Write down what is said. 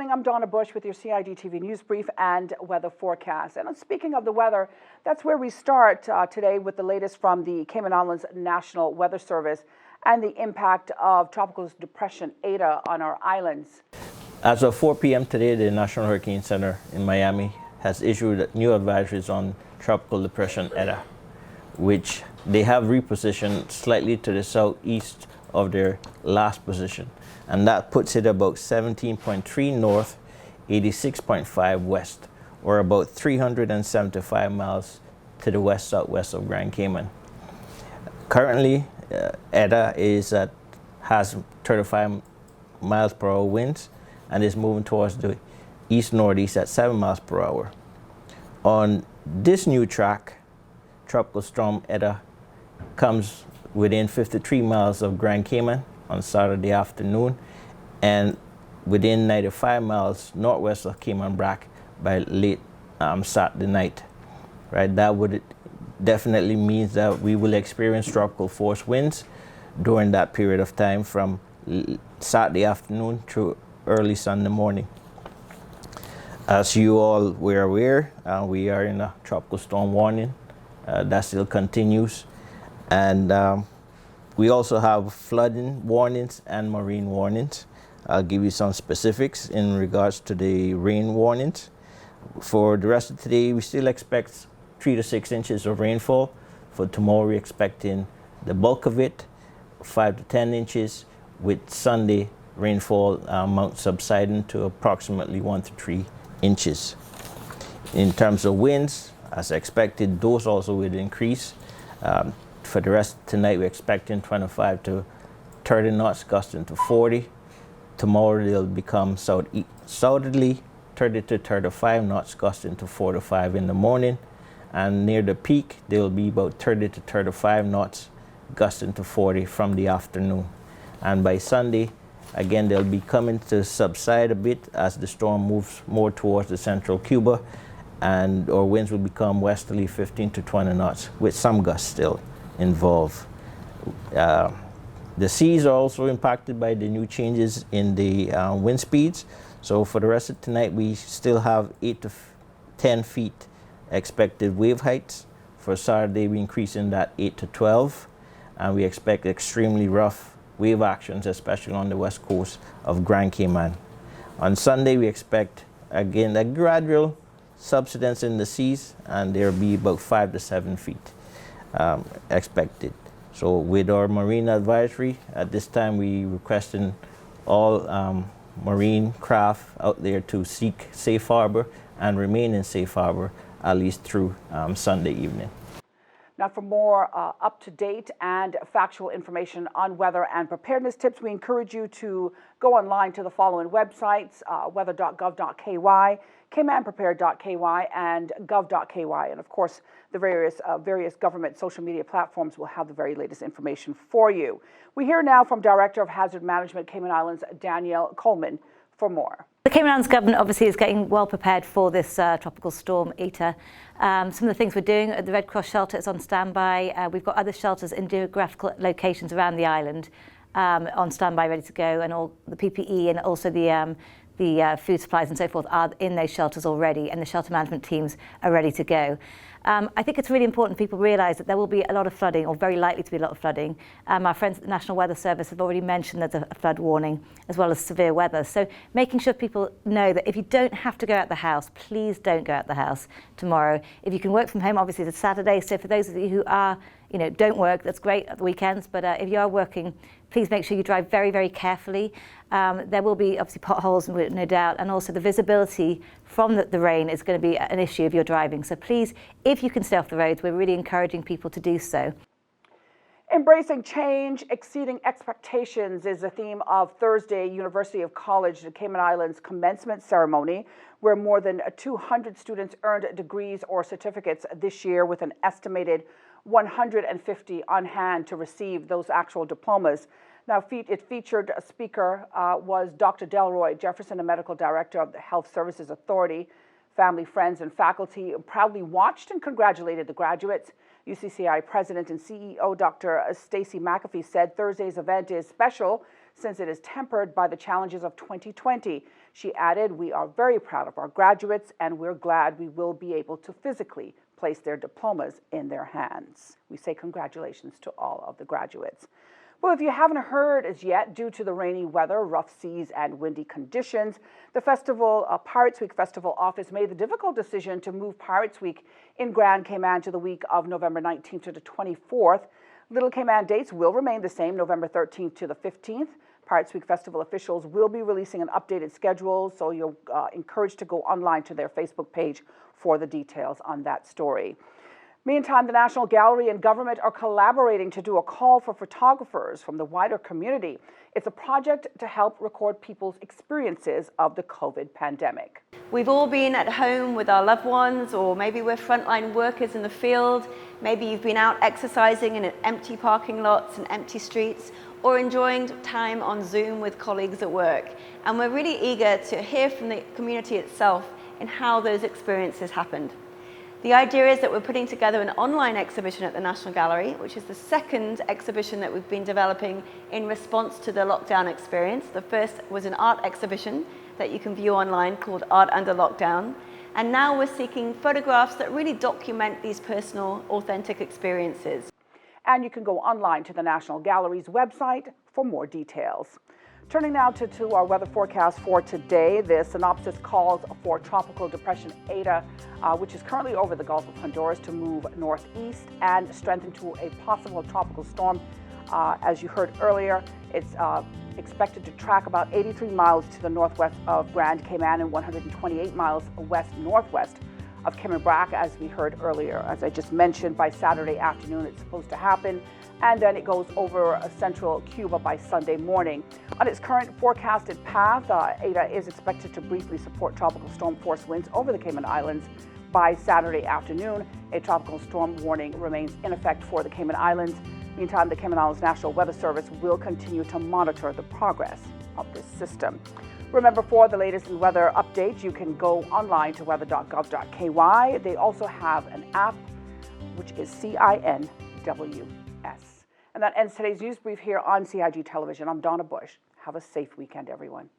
evening. I'm Donna Bush with your CID-TV News Brief and weather forecast. And speaking of the weather, that's where we start today with the latest from the Cayman Islands National Weather Service and the impact of Tropical Depression Eta on our islands. As of 4 p.m. today, the National Hurricane Center in Miami has issued new advisories on Tropical Depression Eta, which they have repositioned slightly to the southeast of their last position. And that puts it about 17.3 north, 86.5 west, or about 375 miles to the west-southwest of Grand Cayman. Currently, Eta has 35 miles per hour winds and is moving towards the east-northeast at 7 miles per hour. On this new track, Tropical Storm Eta comes within 53 miles of Grand Cayman on Saturday afternoon and within 95 miles northwest of Cayman Brac by late Saturday night. Right, that would definitely means that we will experience tropical force winds during that period of time from Saturday afternoon through early Sunday morning. As you all were aware, we are in a tropical storm warning. That still continues. And we also have flooding warnings and marine warnings. I'll give you some specifics in regards to the rain warnings. For the rest of today, we still expect 3 to 6 inches of rainfall. For tomorrow, we're expecting the bulk of it, 5 to 10 inches, with Sunday rainfall amount subsiding to approximately 1 to 3 inches. In terms of winds, as expected, those also will increase. For the rest of tonight, we're expecting 25 to 30 knots, gusting to 40. Tomorrow, they'll become southerly, 30 to 35 knots, gusting to 4 to 5 in the morning. And near the peak, they'll be about 30 to 35 knots, gusting to 40 from the afternoon. And by Sunday, again, they'll be coming to subside a bit as the storm moves more towards the central Cuba, and our winds will become westerly 15 to 20 knots, with some gusts still involved. The seas are also impacted by the new changes in the wind speeds. So for the rest of tonight, we still have 8 to 10 feet expected wave heights. For Saturday, we increasing that 8 to 12, and we expect extremely rough wave actions, especially on the west coast of Grand Cayman. On Sunday, we expect, again, a gradual subsidence in the seas, and there will be about 5 to 7 feet expected. So with our marine advisory, at this time, we requesting all marine craft out there to seek safe harbor and remain in safe harbor at least through Sunday evening. Now, for more up-to-date and factual information on weather and preparedness tips, we encourage you to go online to the following websites: weather.gov.ky, caymanprepared.ky, and gov.ky. And of course, the various government social media platforms will have the very latest information for you. We hear now from Director of Hazard Management, Cayman Islands, Danielle Coleman, for more. The Cayman Islands government obviously is getting well prepared for this tropical storm Eta. Some of the things we're doing at the Red Cross shelter is on standby. We've got other shelters in geographical locations around the island on standby, ready to go, and all the PPE and also the food supplies and so forth are in those shelters already, and the shelter management teams are ready to go. I think it's really important people realise that there will be a lot of flooding, or very likely to be a lot of flooding. Our friends at the National Weather Service have already mentioned there's a flood warning, as well as severe weather. So making sure people know that if you don't have to go out the house, please don't go out the house tomorrow. If you can work from home, obviously it's a Saturday, so for those of you who are, don't work, that's great at the weekends, but if you are working, please make sure you drive very, very carefully. There will be obviously potholes, no doubt, and also the visibility from the rain is going to be an issue if you're driving. So please, if you can stay off the roads, we're really encouraging people to do so. Embracing change, exceeding expectations is the theme of Thursday University of College, the Cayman Islands commencement ceremony, where more than 200 students earned degrees or certificates this year, with an estimated 150 on hand to receive those actual diplomas. Now, it featured a speaker was Dr. Delroy Jefferson, the Medical Director of the Health Services Authority. Family, friends, and faculty proudly watched and congratulated the graduates. UCCI President and CEO Dr. Stacy McAfee said Thursday's event is special since it is tempered by the challenges of 2020. She added, "We are very proud of our graduates, and we're glad we will be able to physically place their diplomas in their hands." We say congratulations to all of the graduates. Well, if you haven't heard as yet, due to the rainy weather, rough seas, and windy conditions, the Pirates Week Festival office made the difficult decision to move Pirates Week in Grand Cayman to the week of November 19th to the 24th. Little Cayman dates will remain the same, November 13th to the 15th. Pirates Week Festival officials will be releasing an updated schedule, so you're encouraged to go online to their Facebook page for the details on that story. Meantime, the National Gallery and government are collaborating to do a call for photographers from the wider community. It's a project to help record people's experiences of the COVID pandemic. We've all been at home with our loved ones, or maybe we're frontline workers in the field. Maybe you've been out exercising in empty parking lots and empty streets, or enjoying time on Zoom with colleagues at work. And we're really eager to hear from the community itself in how those experiences happened. The idea is that we're putting together an online exhibition at the National Gallery, which is the second exhibition that we've been developing in response to the lockdown experience. The first was an art exhibition that you can view online called Art Under Lockdown. And now we're seeking photographs that really document these personal, authentic experiences. And you can go online to the National Gallery's website for more details. Turning now to our weather forecast for today, the synopsis calls for Tropical Depression Eta, which is currently over the Gulf of Honduras, to move northeast and strengthen to a possible tropical storm. As you heard earlier, it's expected to track about 83 miles to the northwest of Grand Cayman and 128 miles west-northwest of Cayman Brac, as we heard earlier. As I just mentioned, by Saturday afternoon it's supposed to happen, and then it goes over central Cuba by Sunday morning. On its current forecasted path, Eta is expected to briefly support tropical storm force winds over the Cayman Islands by Saturday afternoon. A tropical storm warning remains in effect for the Cayman Islands. Meantime, the Cayman Islands National Weather Service will continue to monitor the progress of this system. Remember, for the latest weather updates, you can go online to weather.gov.ky. They also have an app, which is CINWS. And that ends today's news brief here on CIG Television. I'm Donna Bush. Have a safe weekend, everyone.